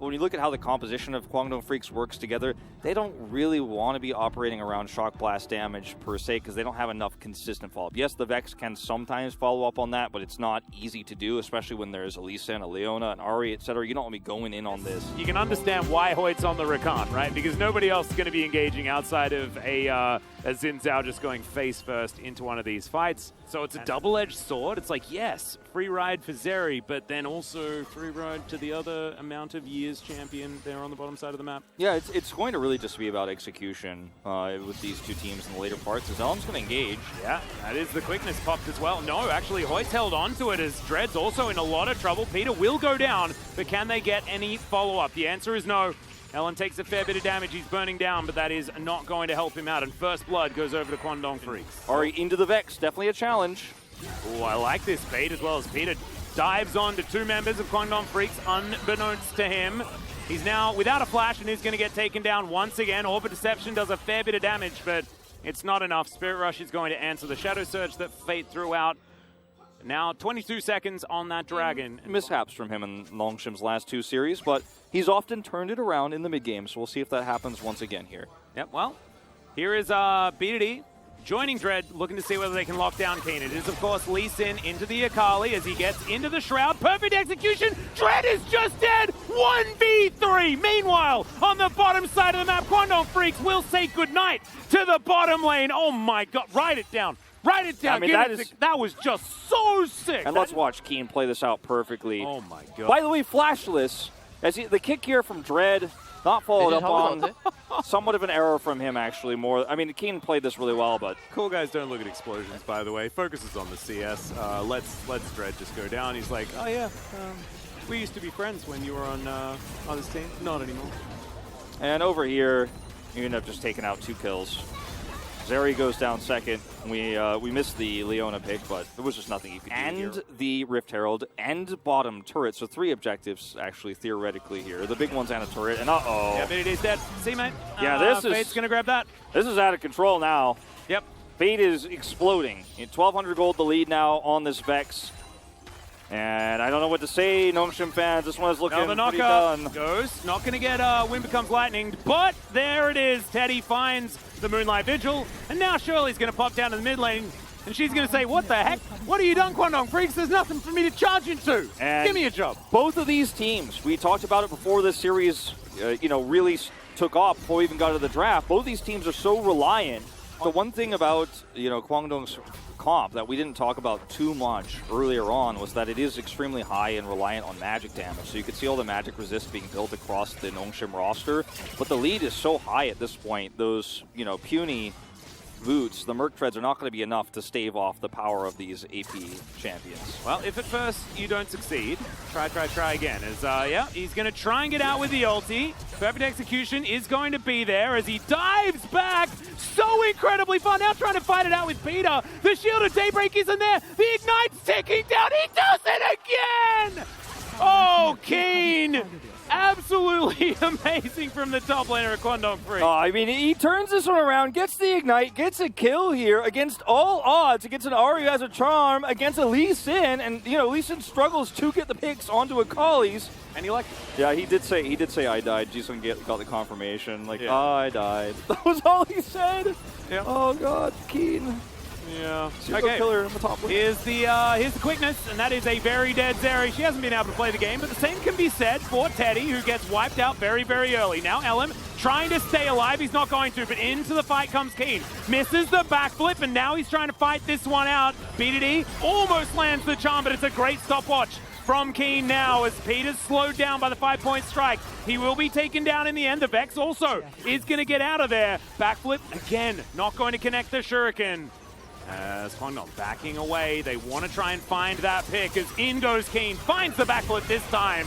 when you look at how the composition of Kwangdong Freaks works together, they don't really want to be operating around Shock Blast damage per se because they don't have enough consistent follow-up. Yes, the Vex can sometimes follow up on that, but it's not easy to do, especially when there's a Lee Sin, a Leona, an Ahri, etc. You don't want to be going in on this. You can understand why Hoyt's on the Rakan, right? Because nobody else is going to be engaging outside of a Xin Zhao just going face first into one of these fights. So it's a double-edged sword. It's like, yes, free ride for Zeri, but then also free ride to the other amount of years champion there on the bottom side of the map. Yeah, it's going to really just be about execution with these two teams in the later parts. Zelem's going to engage. Yeah, that is the quickness popped as well. No, actually, Hoyt's held on to it as Dread's also in a lot of trouble. Peter will go down, but can they get any follow-up? The answer is no. Ellen takes a fair bit of damage. He's burning down, but that is not going to help him out. And first blood goes over to Kwangdong Freaks. Ahri into the Vex, definitely a challenge. Oh, I like this bait as well as Peter dives on to two members of Kwangdong Freaks, unbeknownst to him. He's now without a flash and is going to get taken down once again. Orbit Deception does a fair bit of damage, but it's not enough. Spirit Rush is going to answer the Shadow Surge that Fate threw out. Now 22 seconds on that Dragon. Mishaps from him in Longshim's last two series, but he's often turned it around in the mid-game, so we'll see if that happens once again here. Yep, well, here is BDD joining Dread, looking to see whether they can lock down Keen. It is, of course, Lee Sin into the Akali as he gets into the Shroud. Perfect execution. Dread is just dead. 1v3. Meanwhile, on the bottom side of the map, Kwangdong Freaks will say goodnight to the bottom lane. Oh, my God. Write it down. Write it down. I mean, that was just so sick. And let's watch Keen play this out perfectly. Oh, my God. By the way, flashless. As the kick here from Dread, not followed up on. Somewhat of an error from him, actually. More. I mean, Keen played this really well, but cool guys don't look at explosions. By the way, focuses on the CS. Let's Dread just go down. He's like, oh yeah, we used to be friends when you were on this team. Not anymore. And over here, you end up just taking out 2 kills. Zeri goes down second. We missed the Leona pick, but there was just nothing you could do here. And the Rift Herald and bottom turret, so 3 objectives actually theoretically here. The big one's and a turret, and uh-oh. Yeah, but it is dead. See, mate? Yeah, this is... Fate's gonna grab that. This is out of control now. Yep. Fate is exploding. 1,200 gold the lead now on this Vex. And I don't know what to say, Nongshim fans. This one is looking the pretty done. Goes. Not going to get Wind Becomes Lightning, but there it is. Teddy finds the Moonlight Vigil, and now Shirley's going to pop down to the mid lane, and she's going to say, what the heck? What have you done, Kwangdong Freaks? There's nothing for me to charge into. And give me a job. Both of these teams, we talked about it before this series really took off, before we even got to the draft. Both these teams are so reliant. The one thing about Kwangdong's comp that we didn't talk about too much earlier on was that it is extremely high and reliant on magic damage. So you can see all the magic resist being built across the Nongshim roster, but the lead is so high at this point. Those puny boots, the Merc Treads, are not going to be enough to stave off the power of these AP champions. Well, if at first you don't succeed, try again. As he's going to try and get out with the ulti. Perfect execution is going to be there as he dives back. So incredibly fun. Now trying to fight it out with Peter. The Shield of Daybreak isn't there. The Ignite's ticking down. He does it again! Oh, Keen! Absolutely amazing from the top laner of Kwangdong Freaks. I mean, he turns this one around, gets the Ignite, gets a kill here against all odds, against an Ahri who has a charm, against a Lee Sin, and Lee Sin struggles to get the picks onto Akali's. And he yeah, he did say I died. Jason got the confirmation, like, yeah. Oh, I died. That was all he said. Yeah. Oh God, Keen. Yeah. Okay. Killer in the top lane. Here's the quickness, and that is a very dead Zeri. She hasn't been able to play the game, but the same can be said for Teddy, who gets wiped out very, very early. Now Ellen trying to stay alive. He's not going to, but into the fight comes Keen. Misses the backflip, and now he's trying to fight this one out. BDD almost lands the charm, but it's a great stopwatch from Keen now as Peter's slowed down by the 5-point strike. He will be taken down in the end. The Vex also is going to get out of there. Backflip again, not going to connect the Shuriken. As Kwangdong backing away, they want to try and find that pick as in goes Keen, finds the backflip this time,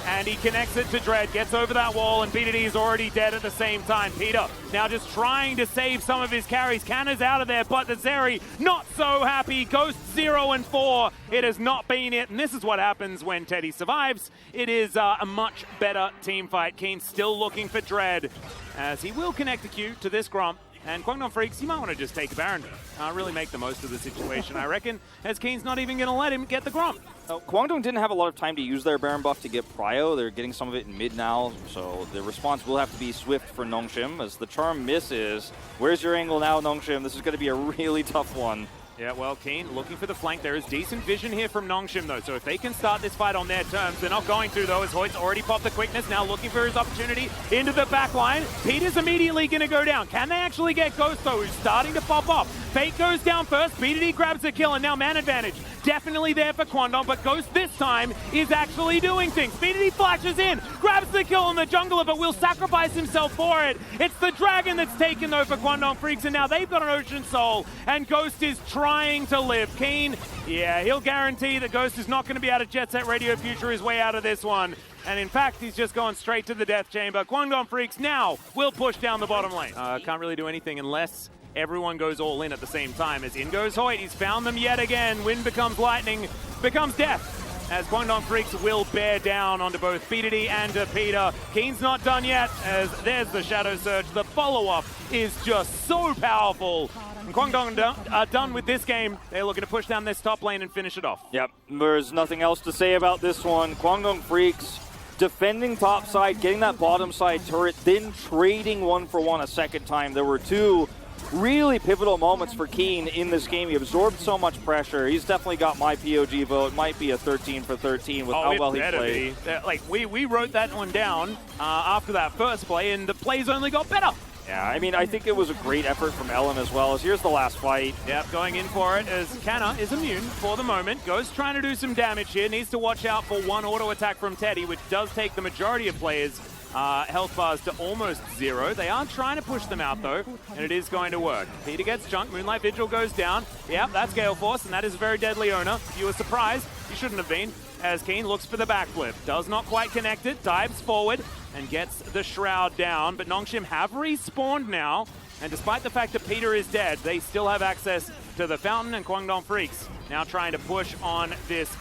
and he connects it to Dread, gets over that wall, and BDD is already dead at the same time. Peter now just trying to save some of his carries. Canna's out of there, but the Zeri not so happy. Ghost 0 and 4. It has not been it, and this is what happens when Teddy survives. It is a much better team fight. Keen still looking for Dread, as he will connect the Q to this Gromp. And Guangdong Freaks, you might want to just take a Baron. Really make the most of the situation, I reckon, as Keen's not even going to let him get the Grom. Guangdong didn't have a lot of time to use their Baron buff to get prio. They're getting some of it in mid now, so the response will have to be swift for Nongshim as the charm misses. Where's your angle now, Nongshim? This is going to be a really tough one. Yeah, well, Keen looking for the flank. There is decent vision here from Nongshim, though, so if they can start this fight on their terms, they're not going to, though, as Hoyt's already popped the quickness, now looking for his opportunity into the back line. Peter's immediately going to go down. Can they actually get Ghost, though, who's starting to pop up? Fate goes down first, BDD grabs the kill, and now man advantage. Definitely there for Guangdong, but Ghost this time is actually doing things. BDD flashes in, grabs the kill on the jungler, but will sacrifice himself for it. It's the dragon that's taken, though, for Guangdong Freaks, and now they've got an Ocean Soul, and Ghost is trying to live. Keen, yeah, he'll guarantee that Ghost is not going to be able to Jet Set Radio Future his way out of this one. And in fact, he's just going straight to the death chamber. Guangdong Freaks now will push down the bottom lane. Can't really do anything unless everyone goes all in at the same time. As in goes Hoyt, he's found them yet again. Wind becomes lightning, becomes death. As Guangdong Freaks will bear down onto both BDD and Peter. Keen's not done yet, as there's the Shadow Surge. The follow-up is just so powerful. And Guangdong are done with this game. They're looking to push down this top lane and finish it off. Yep, there's nothing else to say about this one. Guangdong Freaks defending top side, getting that bottom side turret, then trading one for one a second time. There were two really pivotal moments for Keen in this game. He absorbed so much pressure. He's definitely got my POG vote. Might be a 13 for 13 with how well he played. Like, we wrote that one down after that first play, and the plays only got better. Yeah, I mean, I think it was a great effort from Ellen as well. As here's the last fight. Yep, going in for it as Canna is immune for the moment. Ghost trying to do some damage here. Needs to watch out for one auto attack from Teddy, which does take the majority of players' health bars to almost zero. They are trying to push them out, though, and it is going to work. Peter gets junked. Moonlight Vigil goes down. Yep, that's Gale Force, and that is a very deadly owner. If you were surprised, you shouldn't have been, as Keen looks for the backflip. Does not quite connect it. Dives forward and gets the Shroud down. But Nongshim have respawned now. And despite the fact that Peter is dead, they still have access to the Fountain, and Guangdong Freaks now trying to push on this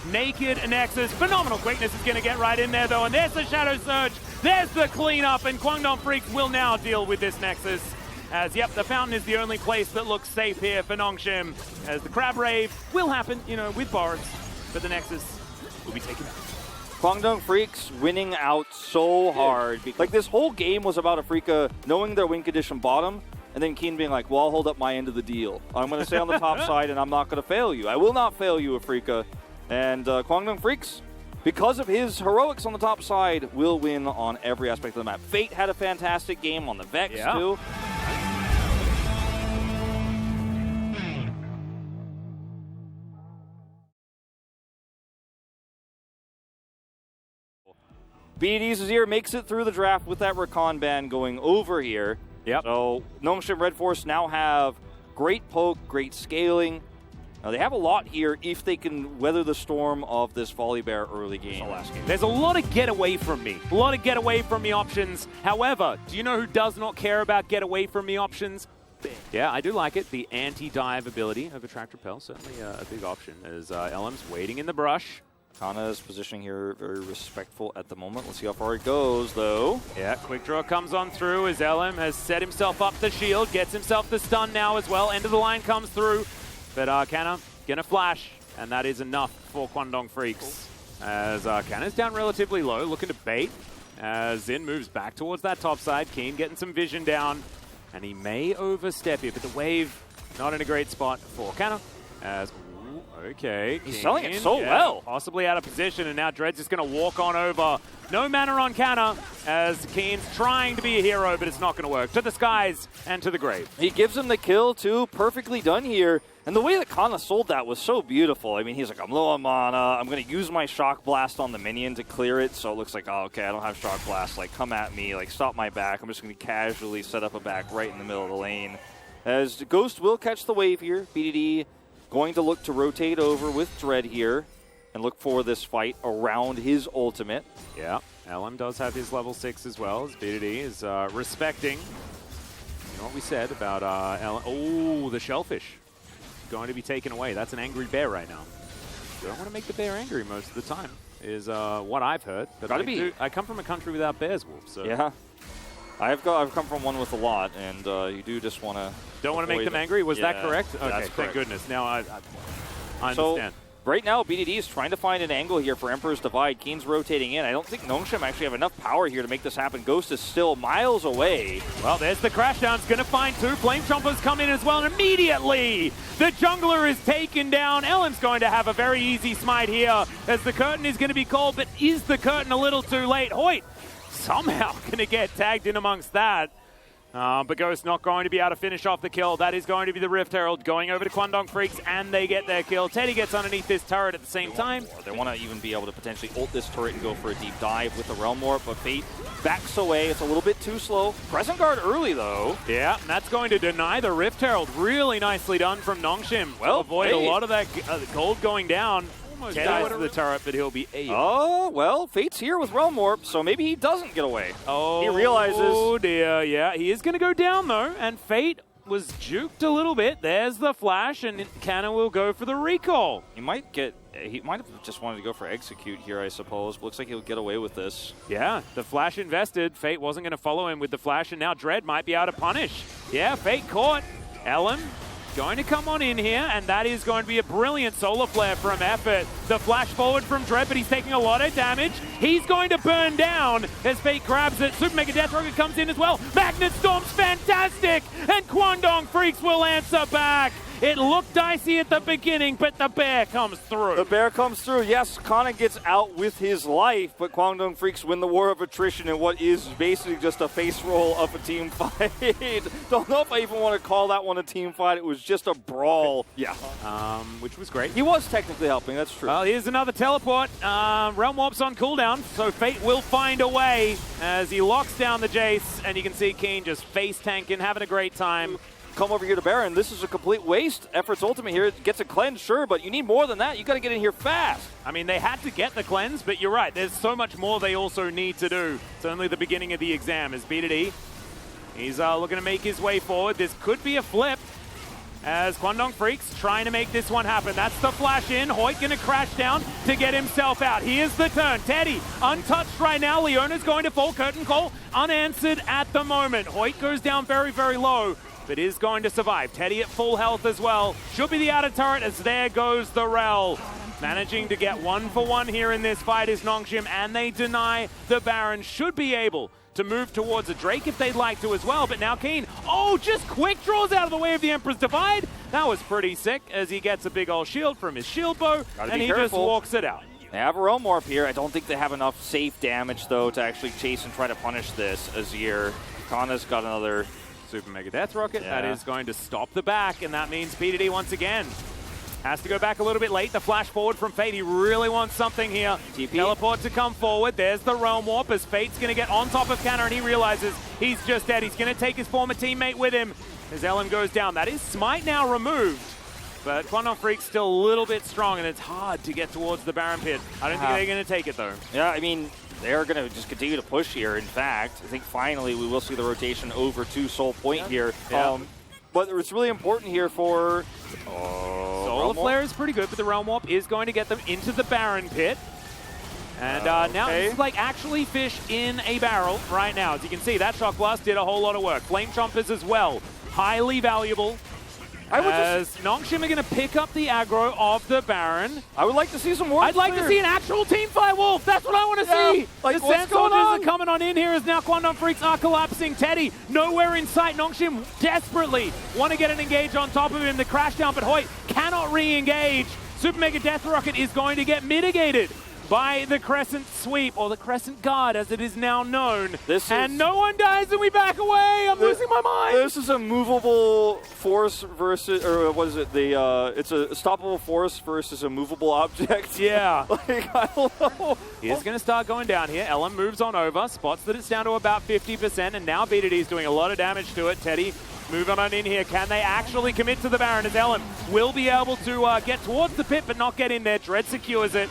naked Nexus. Phenomenal quickness is going to get right in there, though. And there's the Shadow Surge. There's the cleanup. And Guangdong Freaks will now deal with this Nexus. As, yep, the Fountain is the only place that looks safe here for Nongshim. As the Crab Rave will happen, you know, with Boris. But the Nexus will be taken out. Guangdong Freaks winning out so hard. Like, this whole game was about Afrika knowing their win condition bottom, and then Keen being like, well, I'll hold up my end of the deal. I'm going to stay on the top side, and I'm not going to fail you. I will not fail you, Afrika. And Guangdong Freaks, because of his heroics on the top side, will win on every aspect of the map. Fate had a fantastic game on the Vex, too. BD's here, makes it through the draft with that Recon ban going over here. Yep. So Nongshim Red Force now have great poke, great scaling. Now they have a lot here if they can weather the storm of this Volibear early game. There's a lot of get away from me. A lot of get away from me options. However, do you know who does not care about get away from me options? Yeah, I do like it. The anti-dive ability of Attract Repel, certainly a big option, as LM's waiting in the brush. Kana's positioning here very respectful at the moment. Let's see how far it goes, though. Yeah, quick draw comes on through as LM has set himself up the shield, gets himself the stun now as well. End of the line comes through, but Kana gonna flash, and that is enough for Guangdong Freaks. As Kana's down relatively low, looking to bait. As Zin moves back towards that top side, Keen getting some vision down, and he may overstep here, but the wave not in a great spot for Kana. As okay, he's selling it so well. Possibly out of position, and now Dread's just going to walk on over. No mana on Kana, as Keen's trying to be a hero, but it's not going to work. To the skies and to the grave. He gives him the kill, too. Perfectly done here. And the way that Kana sold that was so beautiful. I mean, he's like, I'm low on mana. I'm going to use my Shock Blast on the minion to clear it. So it looks like, oh, okay, I don't have Shock Blast. Like, come at me. Like, stop my back. I'm just going to casually set up a back right in the middle of the lane. As Ghost will catch the wave here. BDD going to look to rotate over with Dread here and look for this fight around his ultimate. Yeah, LM does have his level 6 as well, as BDD is respecting, you know what we said about LM. Oh, the Shellfish going to be taken away. That's an angry bear right now. You don't want to make the bear angry most of the time, is what I've heard. But I come from a country without bears, Wolf. So. Yeah. I've come from one with a lot, and you do just want to... Don't want to make them angry? Was that correct? Okay, that's thank correct. goodness. Now I understand. So, right now, BDD is trying to find an angle here for Emperor's Divide. Keen's rotating in. I don't think Nongshim actually have enough power here to make this happen. Ghost is still miles away. Well, there's the Crashdown. It's going to find 2. Flame Chompers come in as well, and immediately the jungler is taken down. LM's going to have a very easy smite here as the curtain is going to be called, but is the curtain a little too late? Hoyt somehow going to get tagged in amongst that. But Ghost not going to be able to finish off the kill. That is going to be the Rift Herald going over to Kwangdong Freaks, and they get their kill. Teddy gets underneath this turret at the same time. They want to even be able to potentially ult this turret and go for a deep dive with the Realm Warp, but Fate backs away. It's a little bit too slow. Crescent Guard early, though. Yeah, and that's going to deny the Rift Herald. Really nicely done from Nongshim. Well, avoid a lot of that gold going down. Almost dies to the turret, but he'll be 8. Oh, well, Fate's here with Realm Warp, so maybe he doesn't get away. Oh, he realizes. Oh, dear. Yeah, he is going to go down, though, and Fate was juked a little bit. There's the flash, and Canna will go for the recall. He might have just wanted to go for execute here, I suppose. Looks like he'll get away with this. Yeah, the flash invested. Fate wasn't going to follow him with the flash, and now Dread might be able to punish. Yeah, Fate caught. Ellen going to come on in here, and that is going to be a brilliant solar flare from Effort. The flash forward from Dread, but he's taking a lot of damage. He's going to burn down as Fate grabs it. Super Mega Death Rocket comes in as well. Magnet Storm's fantastic, and Kwangdong Freaks will answer back. It looked dicey at the beginning, but the bear comes through. The bear comes through. Yes, Kana gets out with his life, but Kwangdong Freaks win the war of attrition in what is basically just a face roll of a team fight. Don't know if I even want to call that one a team fight. It was just a brawl. Yeah. Which was great. He was technically helping, that's true. Well, here's another teleport. Realm Warp's on cooldown, so Fate will find a way as he locks down the Jace, and you can see Keen just face tanking, having a great time. Come over here to Baron. This is a complete waste. Effort's ultimate here gets a cleanse, sure, but you need more than that. You got to get in here fast. I mean, they had to get the cleanse, but you're right. There's so much more they also need to do. It's only the beginning of the exam as BDD. He's looking to make his way forward. This could be a flip as Kwangdong Freaks trying to make this one happen. That's the flash in. Hoyt going to crash down to get himself out. Here's the turn. Teddy untouched right now. Leona's going to fall. Curtain call unanswered at the moment. Hoyt goes down very, very low, but is going to survive. Teddy at full health as well. Should be the outer turret as there goes the Rel. Managing to get 1-for-1 here in this fight is Nongshim, and they deny the Baron. Should be able to move towards a Drake if they'd like to as well, but now Keen, just quick draws out of the way of the Emperor's Divide. That was pretty sick as he gets a big old shield from his shield bow, and he just walks it out. They have a Realm Warp here. I don't think they have enough safe damage, though, to actually chase and try to punish this. Azir, Kana's got another Super Mega Death Rocket. Yeah. That is going to stop the back, and that means PDD once again has to go back a little bit late. The flash forward from Fate. He really wants something here. TP. Teleport to come forward. There's the Realm Warp as Fate's going to get on top of Canna, and he realizes he's just dead. He's going to take his former teammate with him as Ellen goes down. That is Smite now removed, but Kwangdong Freak's still a little bit strong, and it's hard to get towards the Baron Pit. I don't think they're going to take it, though. Yeah, I mean, they're going to just continue to push here. In fact, I think finally we will see the rotation over to Soul Point here. Yeah. But it's really important here for... Solar Flare is pretty good, but the Realm Warp is going to get them into the Baron Pit. And now this is like actually fish in a barrel right now. As you can see, that Shock Blast did a whole lot of work. Flame Chompers as well. Highly valuable. As Nongshim are going to pick up the aggro of the Baron. I would like to see some more. I'd like to see an actual team fight, Wolf. That's what I want to see. Like, the Sand Soldiers are coming on in here as now Kwangdong Freaks are collapsing. Teddy nowhere in sight. Nongshim desperately want to get an engage on top of him. The crash down, but Hoyt cannot re-engage. Super Mega Death Rocket is going to get mitigated by the Crescent Sweep, or the Crescent Guard as it is now known. And no one dies and we back away. I'm losing my mind. This is a movable force versus, or what is it? It's a stoppable force versus a movable object. Yeah. Like, I don't know. He's going to start going down here. Ellen moves on over, spots that it's down to about 50%, and now BDD is doing a lot of damage to it. Teddy moving on in here. Can they actually commit to the Baron as Ellen will be able to get towards the pit but not get in there. Dread secures it.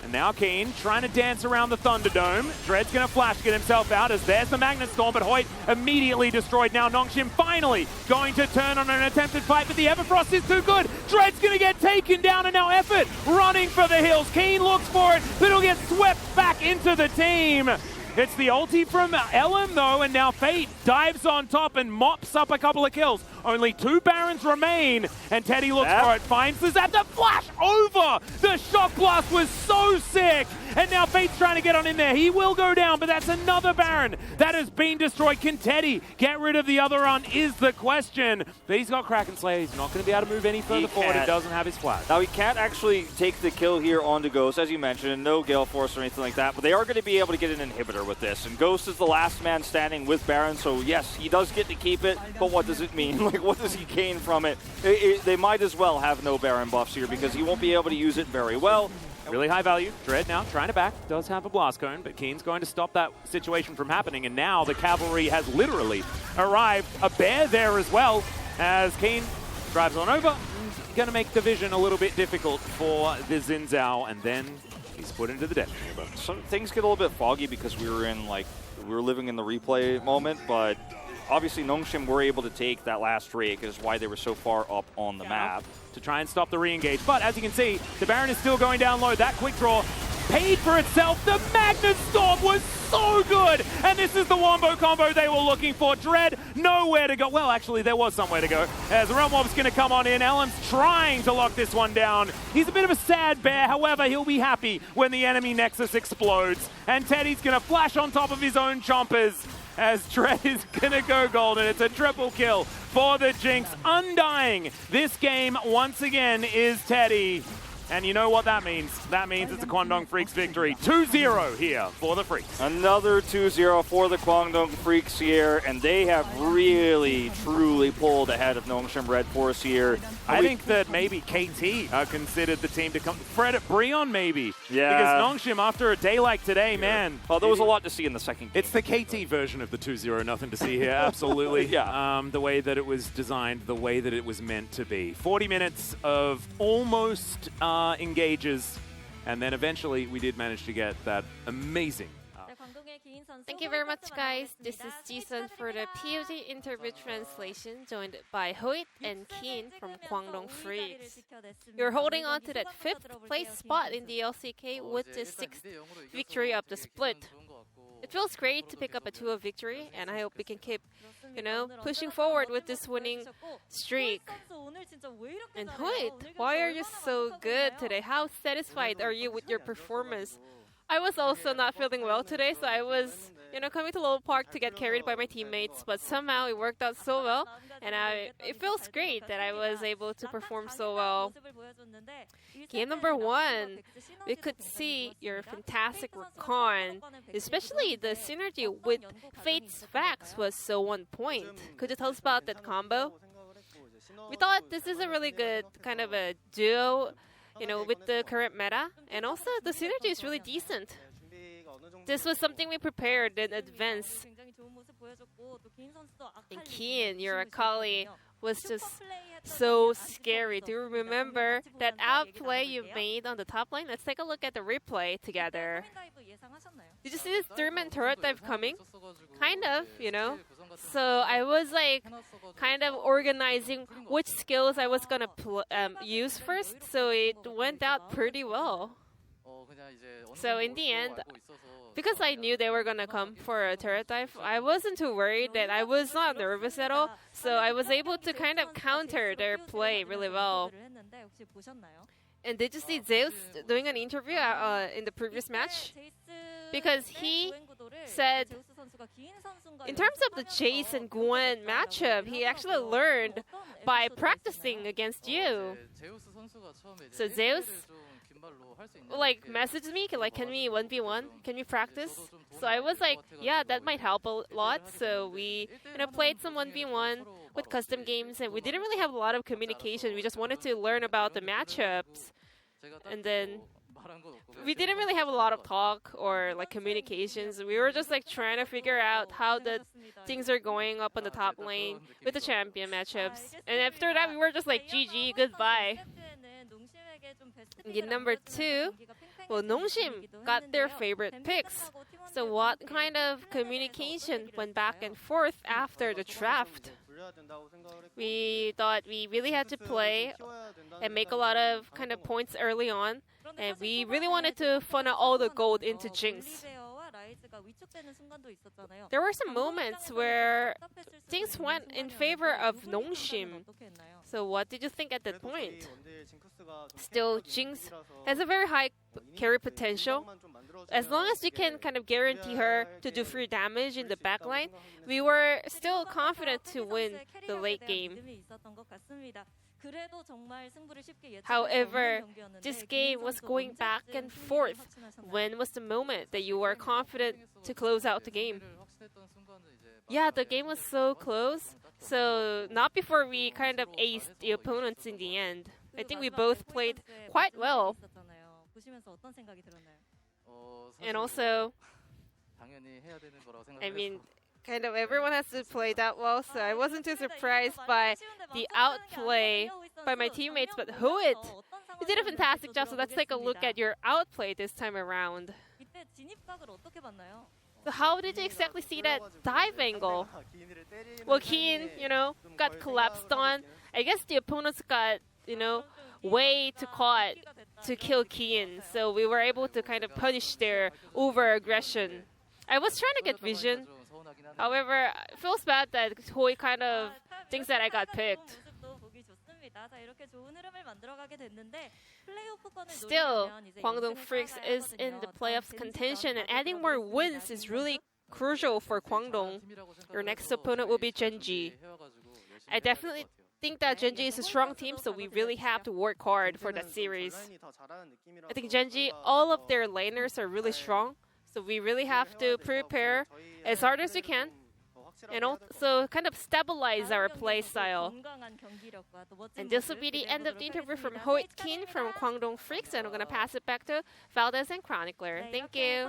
And now Keen trying to dance around the Thunderdome. Dread's going to flash, get himself out as there's the Magnet Storm, but Hoyt immediately destroyed. Now Nongshim finally going to turn on an attempted fight, but the Everfrost is too good. Dread's going to get taken down, and now Effort running for the hills. Keen looks for it, but he'll get swept back into the team. It's the ulti from LM though, and now Fate dives on top and mops up a couple of kills. Only 2 Barons remain, and Teddy looks for it, finds the zap, the flash over! The shock blast was so sick! And now Fate's trying to get on in there. He will go down, but that's another Baron that has been destroyed. Can Teddy get rid of the other run is the question. But he's got Kraken Slayer. He's not going to be able to move any further forward. He doesn't have his flash. Now, he can't actually take the kill here onto Ghost, as you mentioned. No Gale Force or anything like that, but they are going to be able to get an inhibitor with this. And Ghost is the last man standing with Baron, so yes, he does get to keep it, but what does it mean? Like, what does he gain from it? They might as well have no Baron buffs here because he won't be able to use it very well. Really high value. Dread now trying to back. Does have a blast cone, but Keen's going to stop that situation from happening. And now the cavalry has literally arrived. A bear there as well as Keen drives on over. Going to make the vision a little bit difficult for the Xin Zhao, and then he's put into the death chamber. Some things get a little bit foggy because we were living in the replay moment, but obviously Nongshim were able to take that last Drake, is why they were so far up on the map. To try and stop the re-engage. But as you can see, the Baron is still going down low. That quick draw paid for itself. The Magnet Storm was so good. And this is the wombo combo they were looking for. Dread, nowhere to go. Well, actually, there was somewhere to go. As Realm Mob's going to come on in. LM's trying to lock this one down. He's a bit of a sad bear. However, he'll be happy when the enemy Nexus explodes. And Teddy's going to flash on top of his own chompers as Dread is going to go golden. It's a triple kill for the Jinx. Undying this game once again is Teddy. And you know what that means? That means it's a Kwangdong Freaks victory. 2-0 here for the Freaks. Another 2-0 for the Kwangdong Freaks here, and they have really, truly pulled ahead of Nongshim Red Force here. I think that maybe KT are considered the team to come. Fred at Breon maybe. Yeah. Because Nongshim, after a day like today, man. Oh, there was a lot to see in the second game. It's the KT version of the 2-0, nothing to see here. Absolutely. Yeah. The way that it was designed, the way that it was meant to be. 40 minutes of almost engages, and then eventually we did manage to get that amazing. Thank you very much, guys. This is Jisun for the POD interview translation, joined by Hoyt and Keen from Kwangdong Freaks. You're holding on to that 5th place spot in the LCK with the 6th victory of the split. It feels great to pick up a 2-0 victory, and I hope we can keep, pushing forward with this winning streak. And Hoyt, why are you so good today? How satisfied are you with your performance? I was also not feeling well today, so I was, coming to Lowell Park to get carried by my teammates, but somehow it worked out so well, and it feels great that I was able to perform so well. Game number 1, we could see your fantastic recon, especially the synergy with Fate's Vax was so on point. Could you tell us about that combo? We thought this is a really good kind of a duo, with the current meta, and also the synergy is really decent. This was something we prepared in advance. And Keen, your Akali, was just so scary. Do you remember that outplay you made on the top lane? Let's take a look at the replay together. Did you see this 3-man turret dive coming? Kind of, So I was kind of organizing which skills I was gonna use first, so it went out pretty well. So in the end, because I knew they were gonna come for a turret dive, I wasn't too worried, and I was not nervous at all. So I was able to kind of counter their play really well. And did you see Zeus doing an interview in the previous match? Because he said, in terms of the Jace and Gwen matchup, he actually learned by practicing against you. So Zeus messaged me, can we 1v1? Can we practice? So I was like, yeah, that might help a lot. So we played some 1v1 with custom games, and we didn't really have a lot of communication. We just wanted to learn about the matchups. And then we didn't really have a lot of talk or communications. We were just trying to figure out how the things are going up on the top lane with the champion matchups. And after that, we were just GG, goodbye. In number 2, Nongshim got their favorite picks. So what kind of communication went back and forth after the draft? We thought we really had to play and make a lot of kind of points early on, and we really wanted to funnel all the gold into Jinx. There were some moments where things went in favor of Nongshim. So what did you think at that point? Still, Jinx has a very high carry potential. As long as you can kind of guarantee her to do free damage in the backline, we were still confident to win the late game. However, this game was going back and forth. When was the moment that you were confident to close out the game? Yeah, the game was so close. So not before we kind of aced the opponents in the end. I think we both played quite well. And also, I mean, kind of everyone has to play that well, so I wasn't too surprised by the outplay by my teammates, but Hoit, you did a fantastic job, so let's take a look at your outplay this time around. So how did you exactly see that dive angle? Well, Keen, got collapsed on. I guess the opponents got, way too caught to kill Keen, so we were able to kind of punish their over-aggression. I was trying to get vision. However, it feels bad that Hoi kind of thinks that I got picked. Still, Kwangdong Freaks is in the playoffs contention, and adding more wins is really crucial for Kwangdong. Your next opponent will be Genji. I definitely think that Genji is a strong team, so we really have to work hard for that series. I think Genji, all of their laners are really strong, so we really have to prepare as hard as we can and also kind of stabilize our play style. And this will be the end of the interview from Hoit Keen from Kwangdong Freaks, and I'm going to pass it back to Valdez and Chronicler. Thank you.